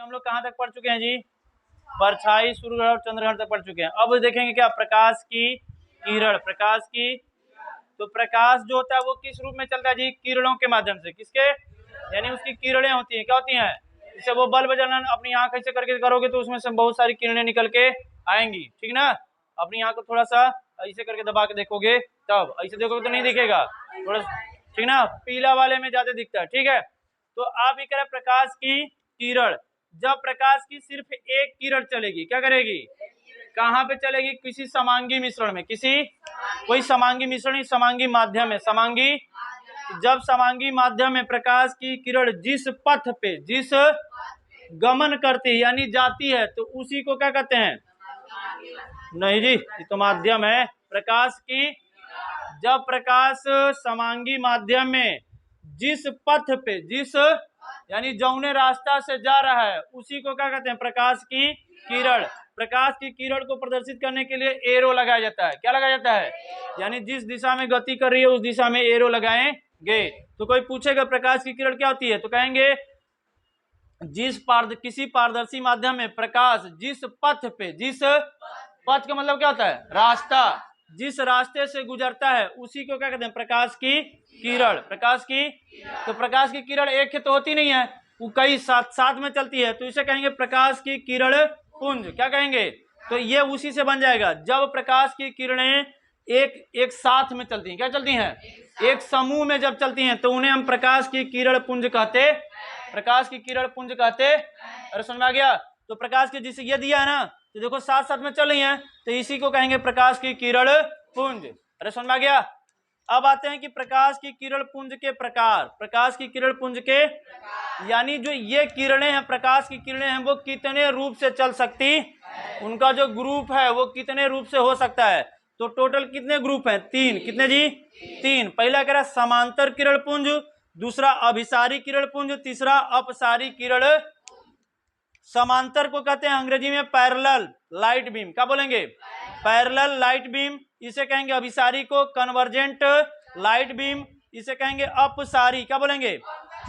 हम लोग कहाँ तक पढ़ चुके हैं जी? परछाई, सूर्यग्रहण और चंद्रग्रहण तक पढ़ चुके हैं। अब देखेंगे क्या प्रकाश की किरण। प्रकाश की, तो प्रकाश जो होता है वो किस रूप में चलता है जी? किरणों के माध्यम से। किसके? यानी उसकी किरणें होती हैं। क्या होती हैं? जैसे वो बल्ब जलन अपनी आंख ऐसे करके करोगे तो उसमें से बहुत सारी किरणें निकल के आएंगी, ठीक ना। अपनी आंख को थोड़ा सा ऐसे करके दबा के देखोगे, तब ऐसे देखोगे तो नहीं दिखेगा, थोड़ा, ठीक ना, पीला वाले में ज्यादा दिखता है, ठीक है। तो आप ये कह रहे प्रकाश की किरण, जब प्रकाश की सिर्फ एक किरण चलेगी, क्या करेगी? कहाँ पे चलेगी? किसी समांगी मिश्रण में। किसी कोई समांगी मिश्रण, समांगी माध्यम में, समांगी, जब समांगी माध्यम में प्रकाश की किरण जिस पथ पे, जिस गमन करती यानी जाती है, तो उसी को क्या कहते हैं? नहीं जी, ये तो माध्यम है। प्रकाश की, जब प्रकाश समांगी माध्यम में जिस पथ पे, जिस यानी जौने रास्ता से जा रहा है, उसी को क्या कहते हैं? प्रकाश की किरण। प्रकाश की किरण को प्रदर्शित करने के लिए एरो लगाया जाता है। क्या लगाया जाता है? यानी जिस दिशा में गति कर रही है उस दिशा में एरो लगाएंगे। तो कोई पूछेगा प्रकाश की किरण क्या होती है, तो कहेंगे किसी पारदर्शी माध्यम में प्रकाश जिस पथ पे, जिस पथ का मतलब क्या होता है? रास्ता, जिस रास्ते से गुजरता है उसी को क्या कहते हैं? प्रकाश की किरण। प्रकाश की, तो प्रकाश की किरण एक तो होती नहीं है, वो कई साथ में चलती है, तो इसे कहेंगे प्रकाश की किरण पुंज। क्या कहेंगे? तो ये उसी से बन जाएगा, जब प्रकाश की किरणें एक साथ में चलती हैं। क्या चलती हैं? एक समूह में जब चलती हैं तो उन्हें हम प्रकाश की किरण पुंज कहते, प्रकाश की किरण पुंज कहते। अरे समझ में आ गया? तो प्रकाश की जिसे ये दिया है ना, तो देखो साथ साथ में चल रही हैं, तो इसी को कहेंगे प्रकाश की किरण पुंज। अरे समझ में आ गया? अब आते हैं कि प्रकाश की किरण पुंज के प्रकार। प्रकाश की किरण पुंज के, यानी जो ये किरणें हैं, प्रकाश की किरणें हैं, वो कितने रूप से चल सकती, उनका जो ग्रुप है वो कितने रूप से हो सकता है। तो टोटल कितने ग्रुप हैं? 3। कितने जी? 3। पहला कह रहा समांतर किरण पुंज, दूसरा अभिसारी किरण पुंज, तीसरा अपसारी किरण। समांतर को कहते हैं अंग्रेजी में पैरेलल लाइट बीम। क्या बोलेंगे? Parallel light beam. इसे कहेंगे अभिसारी को कन्वर्जेंट लाइट बीम। इसे कहेंगे अपसारी। क्या बोलेंगे?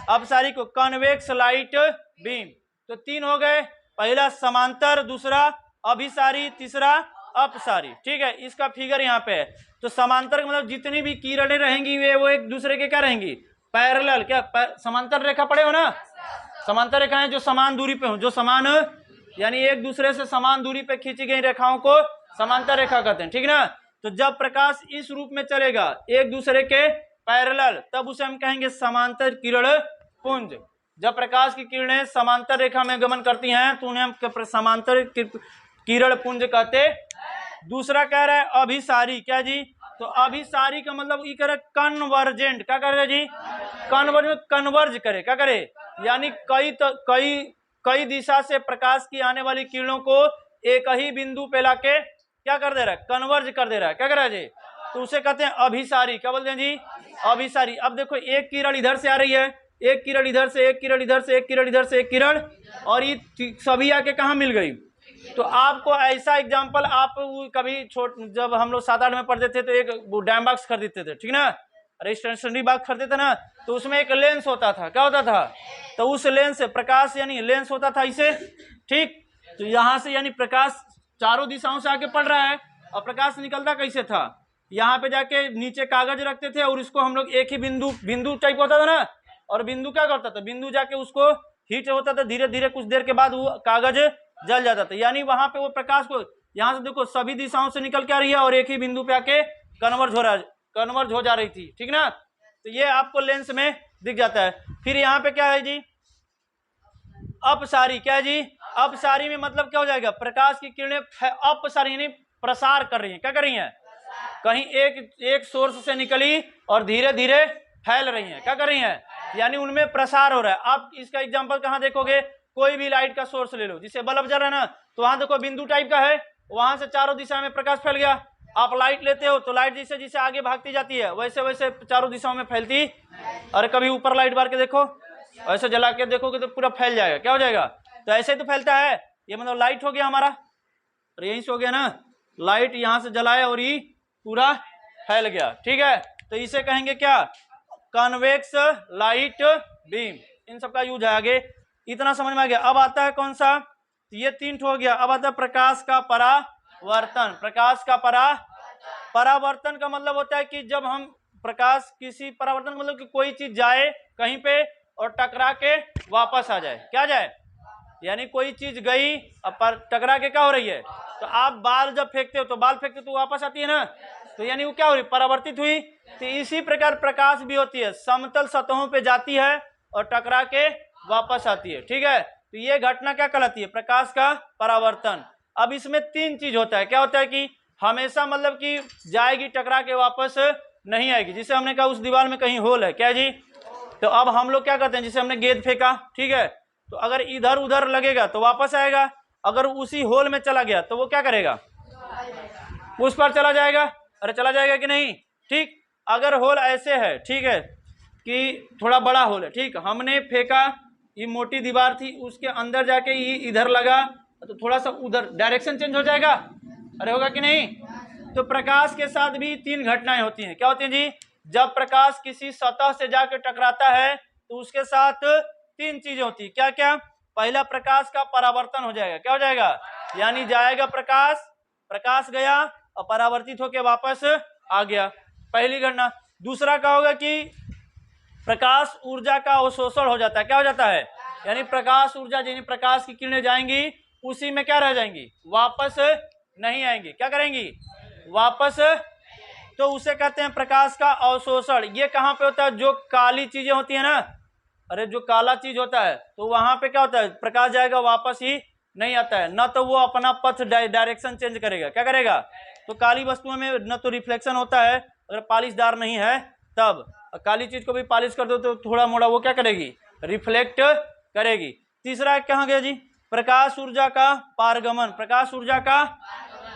अपसारी को कन्वेक्स लाइट बीम। तो 3 हो गए, पहला समांतर, दूसरा अभिसारी, तीसरा अपसारी, ठीक है। इसका फिगर यहाँ पे है। तो समांतर का मतलब जितनी भी किरणें रहेंगी वे वो एक दूसरे के क्या रहेंगी? पैरेलल। क्या समांतर रेखा पढ़े हो ना? समांतर रेखाएं जो समान दूरी पे हो, जो समान यानी एक दूसरे से समान दूरी पे खींची गई रेखाओं को समांतर रेखा कहते हैं, ठीक ना। तो जब प्रकाश इस रूप में चलेगा एक दूसरे के पैरेलल, तब उसे हम कहेंगे समांतर किरण पुंज। जब प्रकाश की किरणें समांतर रेखा में गमन करती हैं तो उन्हें हम समांतर किरण पुंज कहते। दूसरा कह रहा है अभिसारी। क्या जी? तो अभिसारी का मतलब ये कह रहा है कन्वर्जेंट। क्या कर रहे जी? कन्वर्ज करे। क्या करे? यानी कई दिशा से प्रकाश की आने वाली किरणों को एक ही बिंदु पे लाके क्या कर दे रहा है? कन्वर्ज कर दे रहा है। क्या कर रहा है जी? तो उसे कहते हैं अभिसारी। क्या बोलते हैं जी? अभिसारी। अब देखो एक किरण इधर से आ रही है, एक किरण इधर से, एक किरण इधर से, एक किरण इधर से, एक किरण, और ये सभी आके कहाँ मिल गई? तो आपको ऐसा एग्जाम्पल, आप कभी जब हम लोग 7-8 में पढ़ते थे तो एक डैम बॉक्स खरीदते थे, ठीक ना, स्टेशनरी बॉक्स खरीदते थे ना, तो उसमें एक लेंस होता था। क्या होता था? तो उस लेंस से प्रकाश, यानी लेंस होता था इसे, ठीक। तो यहाँ से यानी प्रकाश चारों दिशाओं से आके पड़ रहा है, और प्रकाश निकलता कैसे था? यहाँ पे जाके नीचे कागज रखते थे और इसको हम लोग एक ही बिंदु टाइप होता था ना, और बिंदु क्या करता था? बिंदु जाके उसको हीट होता था, धीरे धीरे कुछ देर के बाद वो कागज जल जाता था। यानी वहां पे वो प्रकाश को यहाँ से देखो सभी दिशाओं से निकल के आ रही है और एक ही बिंदु पे आके कन्वर्ज हो जा रही थी, ठीक ना। तो ये आपको लेंस में दिख जाता है। फिर यहाँ पे क्या है जी? अपसारी। क्या है जी? अपसारी में मतलब क्या हो जाएगा? प्रकाश की किरणें अपसारी यानी प्रसार कर रही हैं। क्या कर रही हैं? कहीं एक सोर्स से निकली और धीरे धीरे फैल रही हैं। क्या कर रही हैं? यानी उनमें प्रसार हो रहा है। आप इसका एग्जांपल कहाँ देखोगे? कोई भी लाइट का सोर्स ले लो, जिसे बल्ब जल रहा है ना, तो वहां देखो बिंदु टाइप का है, वहां से चारों दिशा में प्रकाश फैल गया। आप लाइट लेते हो तो लाइट जैसे जैसे आगे भागती जाती है वैसे वैसे चारों दिशाओं में फैलती। और कभी ऊपर लाइट बार के देखो, ऐसे जला के देखोगे तो पूरा फैल जाएगा। क्या हो जाएगा? तो ऐसे तो फैलता है। ये मतलब लाइट हो गया हमारा, और यहीं से हो गया ना, लाइट यहाँ से जलाए और ये पूरा फैल गया, ठीक है। तो इसे कहेंगे क्या? Convex light beam. इन सबका यूज है आगे। इतना समझ में आ गया। अब आता है कौन सा, ये 3 ठो हो गया। अब आता है प्रकाश का परावर्तन। प्रकाश का परावर्तन का मतलब होता है कि जब हम प्रकाश किसी परावर्तन मतलब कि कोई चीज जाए कहीं पे और टकरा के वापस आ जाए। क्या जाए, यानी कोई चीज गई और टकरा के क्या हो रही है, तो आप बाल जब फेंकते हो तो बाल फेंकते तो वापस आती है ना, तो यानी वो क्या हो रही, परावर्तित हुई। तो इसी प्रकार प्रकाश भी होती है, समतल सतहों पे जाती है और टकरा के वापस आती है। ठीक है, तो ये घटना क्या कहलाती है, प्रकाश का परावर्तन। अब इसमें 3 चीज होता है। क्या होता है कि हमेशा मतलब कि जाएगी टकरा के वापस नहीं आएगी। जिसे हमने कहा उस दीवार में कहीं होल है, क्या जी, तो अब हम लोग क्या करते हैं, जिसे हमने गेंद फेंका, ठीक है, तो अगर इधर उधर लगेगा तो वापस आएगा, अगर उसी होल में चला गया तो वो क्या करेगा, उस पर चला जाएगा। अरे चला जाएगा कि नहीं, ठीक। अगर होल ऐसे है, ठीक है, कि थोड़ा बड़ा होल है, ठीक, हमने फेंका, ये मोटी दीवार थी, उसके अंदर जाके ये इधर लगा तो थोड़ा सा उधर डायरेक्शन चेंज हो जाएगा, अरे होगा कि नहीं। तो प्रकाश के साथ भी 3 घटनाएं होती हैं। क्या होती हैं जी, जब प्रकाश किसी सतह से जाकर टकराता है तो उसके साथ 3 चीजें होती है। क्या क्या, पहला प्रकाश का परावर्तन हो जाएगा। क्या हो जाएगा, यानी जाएगा प्रकाश गया और परावर्तित होकर वापस आ गया, पहली घटना। दूसरा क्या होगा कि प्रकाश ऊर्जा का अवशोषण हो जाता है। क्या हो जाता है, यानी प्रकाश ऊर्जा, यानी प्रकाश की किरणें जाएंगी उसी में क्या रह जाएंगी, वापस नहीं आएंगी। क्या करेंगी, वापस, तो उसे कहते हैं प्रकाश का अवशोषण। ये कहाँ पे होता है, जो काली चीजें होती है ना, अरे जो काला चीज होता है तो वहां पे क्या होता है, प्रकाश जाएगा वापस ही नहीं आता है, न तो वो अपना पथ डायरेक्शन चेंज करेगा। क्या करेगा, तो काली वस्तुओं में न तो रिफ्लेक्शन होता है, अगर पॉलिशदार नहीं है तब, काली चीज को भी पॉलिश कर दो तो थोड़ा मोड़ा वो क्या करेगी, रिफ्लेक्ट करेगी। तीसरा कहाँ गया जी, प्रकाश ऊर्जा का पारगमन। प्रकाश ऊर्जा का,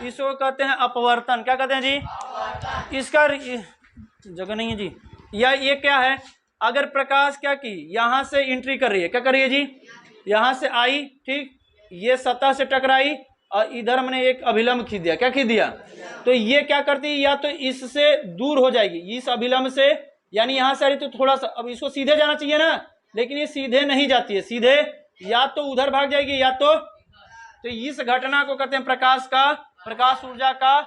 इसको कहते हैं अपवर्तन। क्या कहते हैं जी, इसका जगह नहीं है जी, या ये क्या है, अगर प्रकाश क्या की, यहां से एंट्री कर रही है, क्या कर रही है जी, यहां से आई, ठीक, ये सतह से टकराई और इधर हमने एक अभिलंब खींच दिया। क्या खींच दिया, तो ये क्या करती है, या तो इससे दूर हो जाएगी, इस अभिलंब से, यानी यहां से आ रही तो थोड़ा सा, अब इसको सीधे जाना चाहिए ना, लेकिन ये सीधे नहीं जाती है, सीधे या तो उधर भाग जाएगी या तो इस घटना को कहते हैं प्रकाश ऊर्जा का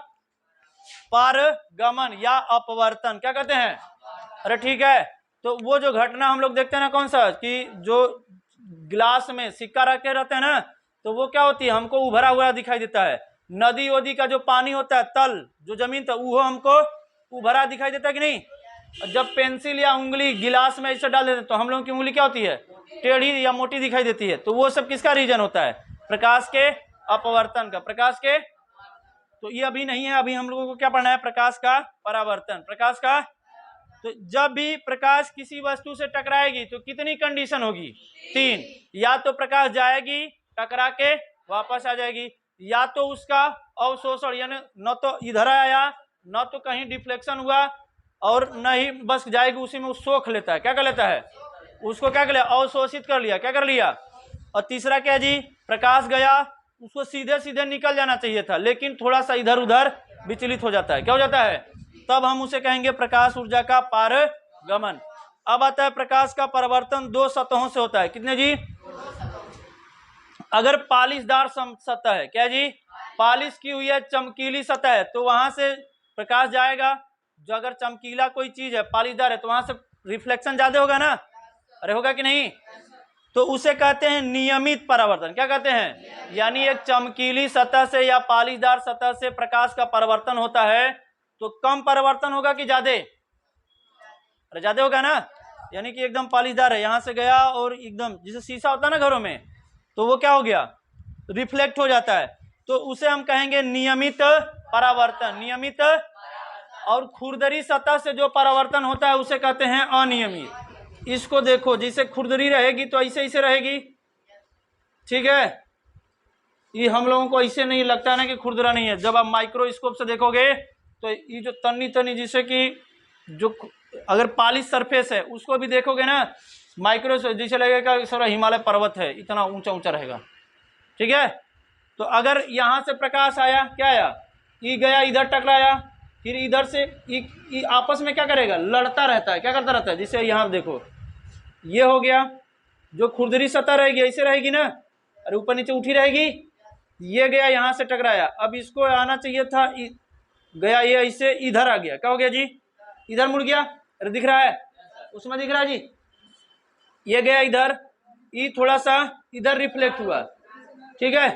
पारगमन या अपवर्तन। क्या कहते हैं, अरे ठीक है, तो वो जो घटना हम लोग देखते हैं ना, कौन सा, कि जो गिलास में सिक्का रखे रहते हैं ना, तो वो क्या होती है, हमको उभरा हुआ दिखाई देता है। नदी वदी का जो पानी होता है, तल जो जमीन था, वो हमको उभरा दिखाई देता है कि नहीं। जब पेंसिल या उंगली गिलास में ऐसे डाल देते तो हम लोगों की उंगली क्या होती है, टेढ़ी या मोटी दिखाई देती है। तो वो सब किसका रीजन होता है, प्रकाश के अपवर्तन का। प्रकाश के, तो ये अभी नहीं है, अभी हम लोगों को क्या पढ़ना है, प्रकाश का परावर्तन। प्रकाश का, तो जब भी प्रकाश किसी वस्तु से टकराएगी तो कितनी कंडीशन होगी, 3। या तो प्रकाश जाएगी टकरा के वापस आ जाएगी, या तो उसका अवशोषण, यानी न तो इधर आया न तो कहीं डिफ्लेक्शन हुआ और न ही बस जाएगी उसी में वो सोख लेता है। क्या कर लेता है, उसको क्या कर लिया, अवशोषित कर लिया। क्या कर लिया, और तीसरा क्या जी, प्रकाश गया, उसको सीधे सीधे निकल जाना चाहिए था, लेकिन थोड़ा सा इधर उधर विचलित हो जाता है। क्या हो जाता है, तब हम उसे कहेंगे प्रकाश ऊर्जा का पारगमन। अब आता है प्रकाश का परावर्तन 2 सतहों से होता है। कितने जी, अगर पॉलिशदार सतह है, क्या जी, पॉलिश की हुई है, चमकीली सतह है, तो वहां से प्रकाश जाएगा। जो अगर चमकीला कोई चीज है, पॉलिशदार है, तो वहां से रिफ्लेक्शन ज्यादा होगा ना, अरे होगा कि नहीं, तो उसे कहते हैं नियमित परावर्तन। क्या कहते हैं, यानी एक चमकीली सतह से या पॉलिशदार सतह से प्रकाश का परावर्तन होता है तो कम परावर्तन होगा कि ज्यादा, अरे ज्यादा होगा ना, यानी कि एकदम पॉलिशदार है, यहां से गया और एकदम जैसे शीशा होता है ना घरों में, तो वो क्या हो गया, रिफ्लेक्ट हो जाता है, तो उसे हम कहेंगे नियमित परावर्तन। नियमित, और खुरदरी सतह से जो परावर्तन होता है उसे कहते हैं अनियमित। इसको देखो, जैसे खुरदरी रहेगी तो ऐसे ऐसे रहेगी, ठीक है, ये हम लोगों को ऐसे नहीं लगता ना कि खुरदरा नहीं है। जब आप माइक्रोस्कोप से देखोगे तो ये जो तनी तनी, जैसे कि जो अगर पॉलिश सरफेस है उसको भी देखोगे ना, माइक्रोस्कोप जैसे लगेगा सारा हिमालय पर्वत है, इतना ऊंचा ऊंचा रहेगा, ठीक है। तो अगर यहाँ से प्रकाश आया, क्या आया, ये गया इधर टकराया, फिर इधर से ये आपस में क्या करेगा, लड़ता रहता है। क्या करता रहता है, जैसे यहाँ देखो, ये हो गया, जो खुरदरी सतह रहेगी ऐसे रहेगी ना, अरे ऊपर नीचे उठी रहेगी, ये गया यहाँ से टकराया, अब इसको आना चाहिए था, गया ये ऐसे इधर आ गया, क्या हो गया जी, इधर मुड़ गया, अरे दिख रहा है, उसमें दिख रहा है जी, ये गया इधर, ये थोड़ा सा इधर रिफ्लेक्ट हुआ, ठीक है,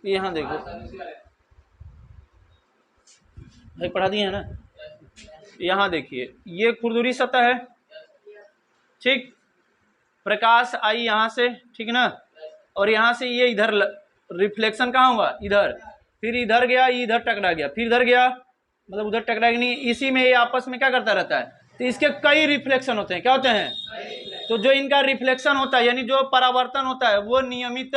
यहाँ देखो भाई पढ़ा दिए है ना, यहाँ देखिए ये खुरदुरी सतह है, ठीक, प्रकाश आई यहाँ से, ठीक ना, और यहाँ से ये इधर रिफ्लेक्शन कहाँ हुआ, इधर, फिर इधर गया, इधर टकरा गया, फिर इधर गया, मतलब उधर टकरा नहीं, इसी में ये आपस में क्या करता रहता है, तो इसके कई रिफ्लेक्शन होते हैं, क्या होते हैं, तो जो इनका रिफ्लेक्शन होता है यानी जो परावर्तन होता है वो नियमित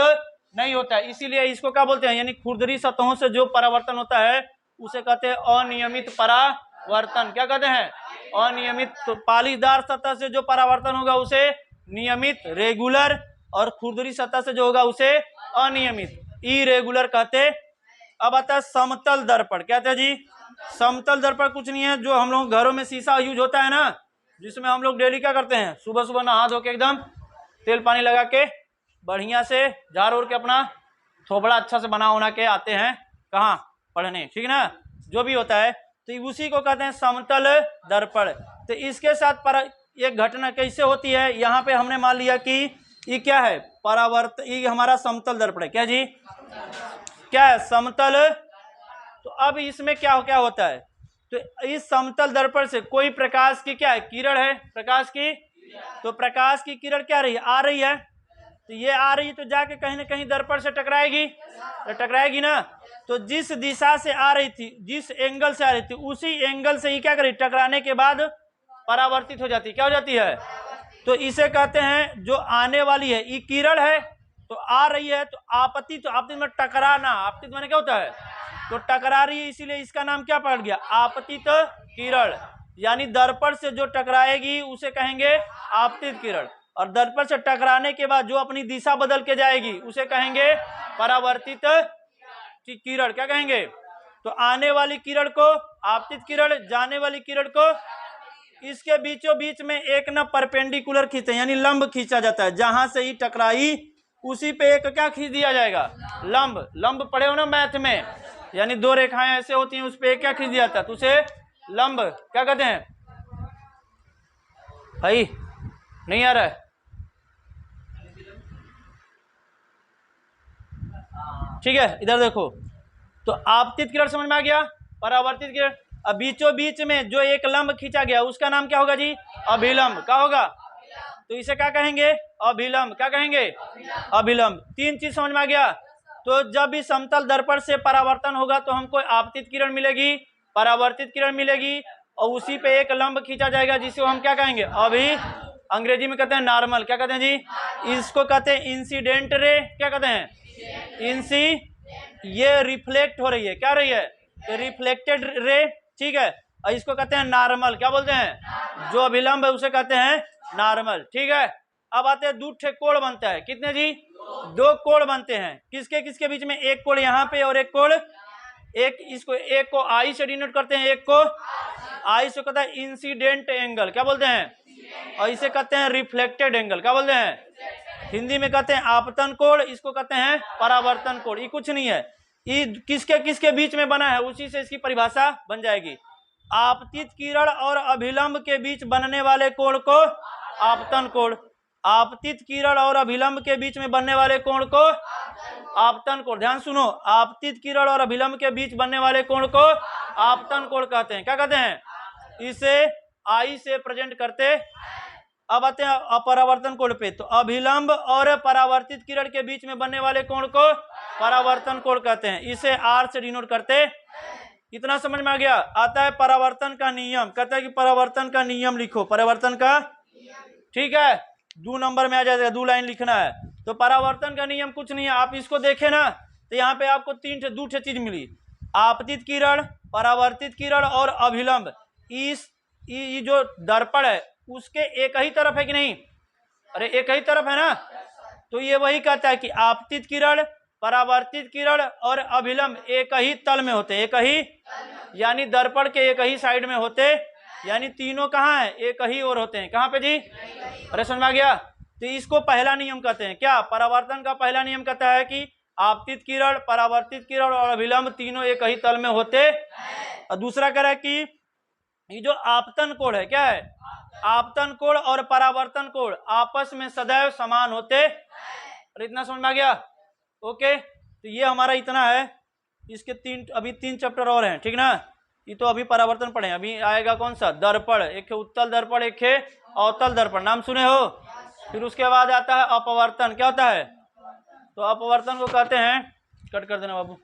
नहीं होता है, इसीलिए इसको क्या बोलते हैं, यानी खुरदरी सतहों से जो परावर्तन होता है उसे कहते हैं अनियमित परावर्तन, क्या कहते हैं, अनियमित। तो पालीदार सतह से जो परावर्तन होगा उसे नियमित रेगुलर, और खुरदरी सतह से जो होगा उसे अनियमित इरेगुलर कहते। अब आता है समतल दर्पण, क्या था जी, समतल दर्पण कुछ नहीं है, जो हम लोग घरों में शीशा यूज होता है ना, जिसमें हम लोग डेली क्या करते हैं, सुबह सुबह नहा धो के एकदम तेल पानी लगा के बढ़िया से झाड़ उड़ के अपना थोबड़ा अच्छा से बना उना के आते हैं कहाँ पढ़ने, ठीक ना, जो भी होता है, तो उसी को कहते हैं समतल दर्पण। तो इसके साथ पर एक घटना कैसे होती है, यहाँ पे हमने मान लिया कि ये क्या है, परावर्त, ये हमारा समतल दर्पण है, क्या जी, क्या है, समतल। तो अब इसमें क्या क्या होता है, तो इस समतल दर्पण से कोई प्रकाश की क्या है, किरण है, प्रकाश की, तो प्रकाश की किरण क्या रही है, आ रही है, तो ये आ रही है तो जाके कहीं ना कहीं दर्पण से टकराएगी, तो टकराएगी ना, तो जिस दिशा से आ रही थी, जिस एंगल से आ रही थी, उसी एंगल से ही क्या करेगी, टकराने के बाद परावर्तित हो जाती है, क्या हो जाती है, तो इसे कहते हैं जो आने वाली है, ये किरण है, तो आ रही है, तो आपतित, तो आपतित में टकराना, आपतित माने क्या होता है, तो टकरा रही है, इसीलिए इसका नाम क्या पड़ गया, आपतित किरण, यानी दर्पण से जो टकराएगी उसे कहेंगे आपतित किरण, और दर्पण से टकराने के बाद जो अपनी दिशा बदल के जाएगी उसे कहेंगे परावर्तित किरण, क्या कहेंगे, तो आने वाली किरण को आपतित किरण, जाने वाली किरण को, इसके बीचों बीच में एक ना परपेंडिकुलर खींचते यानी लंब खींचा जाता है, जहां से ही टकराई उसी पे एक क्या खींच दिया जाएगा, लंब, लंब पढ़े हो ना मैथ में, यानी दो रेखाएं ऐसे होती हैं, उस पे एक क्या खींच दिया जाता है, तो उसे लंब क्या कहते हैं, भाई नहीं आ रहा है, ठीक है, इधर देखो, तो आपतित किरण समझ में आ गया, परावर्तित किरण, अब बीचों बीच में जो एक लंब खींचा गया उसका नाम क्या होगा जी, अभिलंब, क्या होगा, तो इसे क्या कहेंगे, अभिलंब, क्या कहेंगे, अभिलंब। तीन चीज समझ में आ गया, तो जब भी समतल दर्पण से परावर्तन होगा तो हमको आपतित किरण मिलेगी, परावर्तित किरण मिलेगी, और उसी पे एक लंब खींचा जाएगा जिसे हम क्या कहेंगे, अभी अंग्रेजी में कहते हैं नॉर्मल, क्या कहते हैं जी, इसको कहते हैं इंसिडेंट रे, क्या कहते हैं, इंसी, ये रिफ्लेक्ट हो रही है, क्या रही है, तो रिफ्लेक्टेड रे, ठीक है, और इसको कहते हैं नॉर्मल, क्या बोलते हैं, जो अभिलंब है उसे कहते हैं नॉर्मल, ठीक है। अब आते हैं दो कोण बनता है, कितने जी, दो कोण बनते हैं, किसके किसके बीच में, एक कोण यहाँ पे और एक कोण, एक इसको, एक को आई से डिनोट करते हैं, एक को आई से कहता है इंसिडेंट एंगल, क्या बोलते हैं, और इसे कहते हैं रिफ्लेक्टेड एंगल, क्या बोलते हैं, हिंदी में कहते हैं आपतन कोण, इसको कहते हैं परावर्तन कोण। ये कुछ नहीं है, ये किसके किसके बीच में बना है उसी से इसकी परिभाषा बन जाएगी, आपतित किरण और अभिलंब के बीच बनने वाले कोण को आपतन कोण, आपतित किरण और अभिलंब के बीच में बनने वाले कोण को आपतन कोण, ध्यान सुनो, आपतित किरण और अभिलंब के बीच बनने वाले कोण को आपतन कोण कहते हैं, क्या कहते हैं, इसे आई से प्रेजेंट करते। अब आते हैं अपरावर्तन कोण पे, तो अभिलंब और परावर्तित किरण के बीच में बनने वाले कोण को परावर्तन कोण कहते हैं, इसे आर से डिनोट करते। इतना समझ में आ गया। आता है परावर्तन का नियम, कहता है कि परावर्तन का नियम लिखो, परावर्तन का, ठीक है, 2 नंबर में आ जाएगा, 2 लाइन लिखना है। तो परावर्तन का नियम कुछ नहीं है, आप इसको देखें ना तो यहाँ पे आपको दो चीज मिली, आपतित किरण, परावर्तित किरण और अभिलंब। इस ये जो दर्पण है उसके एक ही तरफ है कि नहीं, अरे एक ही तरफ है ना, तो ये वही कहता है कि आपतित किरण, परावर्तित किरण और अभिलंब एक ही तल में होते, एक ही, यानी दर्पण के एक ही साइड में होते, यानी तीनों कहाँ है, एक ही ओर होते हैं, कहाँ पे जी, अरे समझ में आ गया। तो इसको पहला नियम कहते हैं। क्या? परावर्तन का पहला नियम कहता है कि आपतित किरण, परावर्तित किरण और अभिलंब तीनों एक ही तल में होते। और दूसरा कह रहा है कि ये जो आपतन कोण है, क्या है? आपतन कोण और परावर्तन कोण आपस में सदैव समान होते। और इतना समझ में आ गया? ओके, तो ये हमारा इतना है। इसके अभी तीन चैप्टर और हैं, ठीक ना? ये तो अभी परावर्तन पढ़े, अभी आएगा कौन सा? दर्पण। एक है उत्तल दर्पण, एक है अवतल दर्पण, नाम सुने हो? फिर उसके बाद आता है अपवर्तन। क्या होता है? तो अपवर्तन को कहते हैं, कट कर देना बाबू।